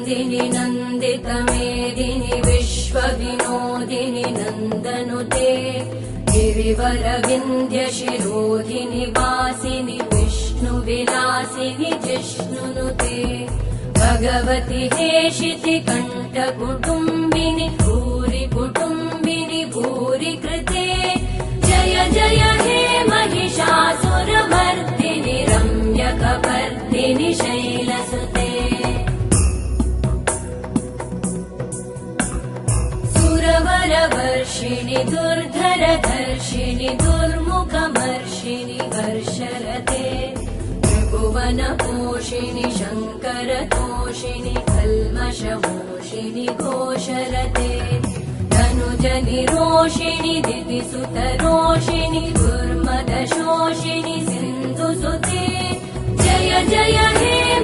नन्दिनि नन्दितमेदिनि विश्वविनोदिनि नन्दनुते गिरिवरविन्ध्यशिरोधिनि वासिनि विष्णुविलासिनि जिष्णुनुते भगवति हेशिति कण्ठकुटुम्बिनि भूरि कुटुम्बिनि भूरि कृते जय जय हे महिषासुरमर्दिनि रम्यकपर्दिनि शैलसुते सुरवरवर्षिणि दुर्धरधर्षिणि दुर्मुखमर्षिणि वर्षरते त्रिभुवनपोषिणि शङ्करतोषिणि कल्मषमोषिणि घोषरते धनुजनिरोषिणि दितिसुतरोषिणि दुर्मदशोषिणि सिन्धुसुते जय जय हे